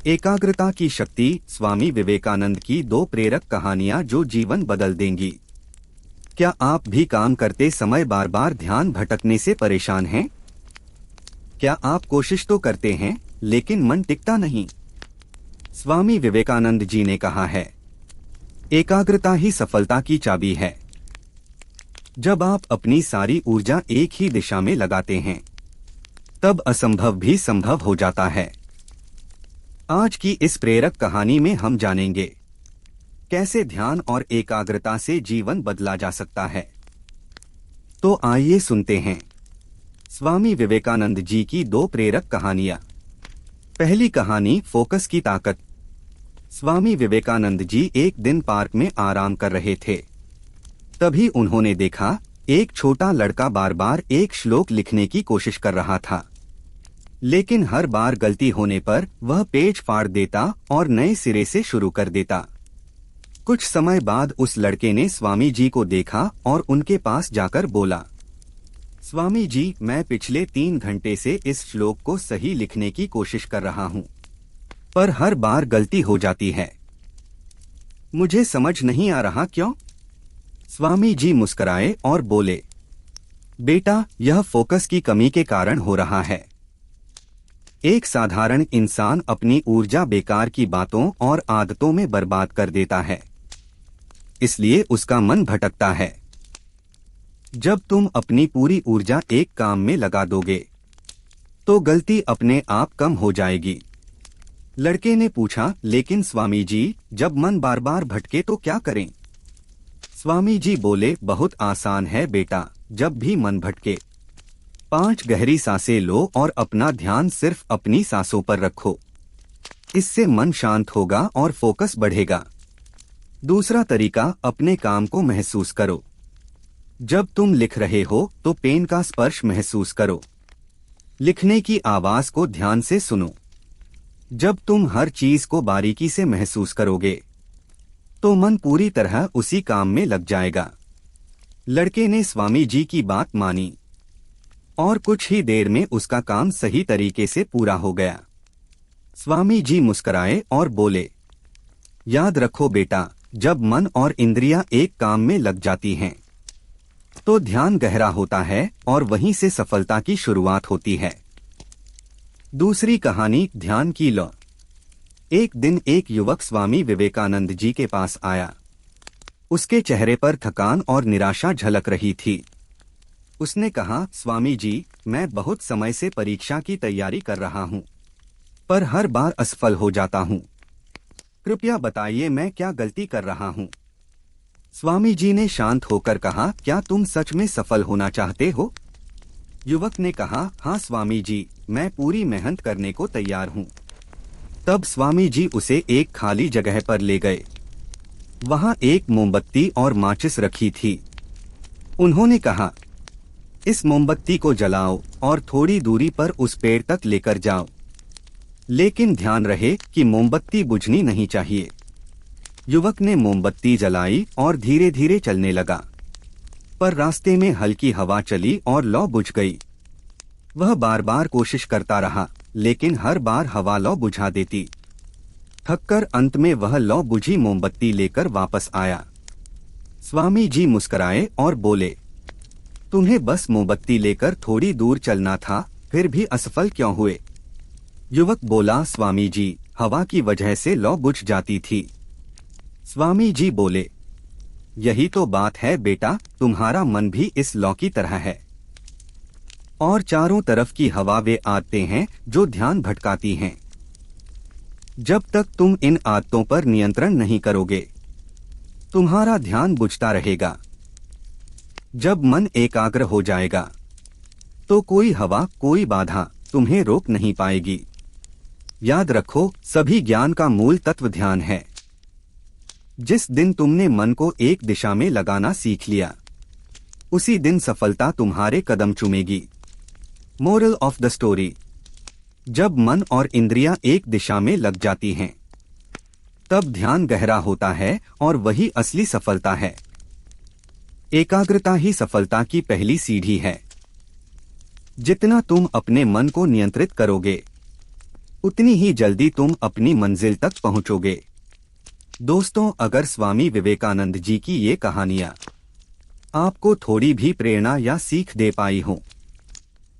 एकाग्रता की शक्ति। स्वामी विवेकानंद की दो प्रेरक कहानियां जो जीवन बदल देंगी। क्या आप भी काम करते समय बार बार ध्यान भटकने से परेशान हैं? क्या आप कोशिश तो करते हैं लेकिन मन टिकता नहीं? स्वामी विवेकानंद जी ने कहा है, एकाग्रता ही सफलता की चाबी है। जब आप अपनी सारी ऊर्जा एक ही दिशा में लगाते हैं, तब असंभव भी संभव हो जाता है। आज की इस प्रेरक कहानी में हम जानेंगे कैसे ध्यान और एकाग्रता से जीवन बदला जा सकता है। तो आइए सुनते हैं स्वामी विवेकानंद जी की दो प्रेरक कहानियां। पहली कहानी, फोकस की ताकत। स्वामी विवेकानंद जी एक दिन पार्क में आराम कर रहे थे। तभी उन्होंने देखा एक छोटा लड़का बार बार एक श्लोक लिखने की कोशिश कर रहा था, लेकिन हर बार गलती होने पर वह पेज फाड़ देता और नए सिरे से शुरू कर देता। कुछ समय बाद उस लड़के ने स्वामी जी को देखा और उनके पास जाकर बोला, स्वामी जी, मैं पिछले 3 घंटे से इस श्लोक को सही लिखने की कोशिश कर रहा हूँ, पर हर बार गलती हो जाती है। मुझे समझ नहीं आ रहा क्यों? स्वामी जी मुस्कुराए और बोले, बेटा, यह फोकस की कमी के कारण हो रहा है। एक साधारण इंसान अपनी ऊर्जा बेकार की बातों और आदतों में बर्बाद कर देता है, इसलिए उसका मन भटकता है। जब तुम अपनी पूरी ऊर्जा एक काम में लगा दोगे, तो गलती अपने आप कम हो जाएगी। लड़के ने पूछा, लेकिन स्वामी जी, जब मन बार बार भटके तो क्या करें? स्वामी जी बोले, बहुत आसान है बेटा। जब भी मन भटके, 5 गहरी सांसें लो और अपना ध्यान सिर्फ अपनी सांसों पर रखो। इससे मन शांत होगा और फोकस बढ़ेगा। दूसरा तरीका, अपने काम को महसूस करो। जब तुम लिख रहे हो तो पेन का स्पर्श महसूस करो। लिखने की आवाज को ध्यान से सुनो। जब तुम हर चीज को बारीकी से महसूस करोगे, तो मन पूरी तरह उसी काम में लग जाएगा। लड़के ने स्वामी जी की बात मानी और कुछ ही देर में उसका काम सही तरीके से पूरा हो गया। स्वामी जी मुस्कुराए और बोले, याद रखो बेटा, जब मन और इंद्रियां एक काम में लग जाती हैं, तो ध्यान गहरा होता है और वहीं से सफलता की शुरुआत होती है। दूसरी कहानी, ध्यान की लौ। एक दिन एक युवक स्वामी विवेकानंद जी के पास आया। उसके चेहरे पर थकान और निराशा झलक रही थी। उसने कहा, स्वामी जी, मैं बहुत समय से परीक्षा की तैयारी कर रहा हूँ, पर हर बार असफल हो जाता हूँ। कृपया बताइए मैं क्या गलती कर रहा हूँ? स्वामी जी ने शांत होकर कहा, क्या तुम सच में सफल होना चाहते हो? युवक ने कहा, हाँ स्वामी जी, मैं पूरी मेहनत करने को तैयार हूँ। तब स्वामी जी उसे एक खाली जगह पर ले गए। वहाँ एक मोमबत्ती और माचिस रखी थी। उन्होंने कहा, इस मोमबत्ती को जलाओ और थोड़ी दूरी पर उस पेड़ तक लेकर जाओ, लेकिन ध्यान रहे कि मोमबत्ती बुझनी नहीं चाहिए। युवक ने मोमबत्ती जलाई और धीरे धीरे चलने लगा, पर रास्ते में हल्की हवा चली और लौ बुझ गई। वह बार बार कोशिश करता रहा, लेकिन हर बार हवा लौ बुझा देती। थककर अंत में वह लौ बुझी मोमबत्ती लेकर वापस आया। स्वामी जी मुस्कुराए और बोले, तुम्हें बस मोमबत्ती लेकर थोड़ी दूर चलना था, फिर भी असफल क्यों हुए? युवक बोला, स्वामी जी, हवा की वजह से लौ बुझ जाती थी। स्वामी जी बोले, यही तो बात है बेटा, तुम्हारा मन भी इस लौ की तरह है, और चारों तरफ की हवा वे आदतें हैं जो ध्यान भटकाती हैं। जब तक तुम इन आदतों पर नियंत्रण नहीं करोगे, तुम्हारा ध्यान बुझता रहेगा। जब मन एकाग्र हो जाएगा, तो कोई हवा, कोई बाधा तुम्हें रोक नहीं पाएगी। याद रखो, सभी ज्ञान का मूल तत्व ध्यान है। जिस दिन तुमने मन को एक दिशा में लगाना सीख लिया, उसी दिन सफलता तुम्हारे कदम चूमेगी। मोरल ऑफ द स्टोरी, जब मन और इंद्रियां एक दिशा में लग जाती हैं, तब ध्यान गहरा होता है और वही असली सफलता है। एकाग्रता ही सफलता की पहली सीढ़ी है। जितना तुम अपने मन को नियंत्रित करोगे, उतनी ही जल्दी तुम अपनी मंजिल तक पहुंचोगे। दोस्तों, अगर स्वामी विवेकानंद जी की ये कहानियाँ आपको थोड़ी भी प्रेरणा या सीख दे पाई हो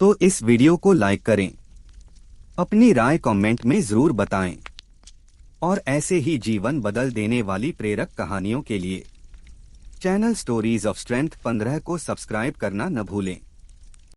तो इस वीडियो को लाइक करें, अपनी राय कमेंट में जरूर बताएं और ऐसे ही जीवन बदल देने वाली प्रेरक कहानियों के लिए चैनल स्टोरीज ऑफ स्ट्रेंथ 15 को सब्सक्राइब करना न भूलें।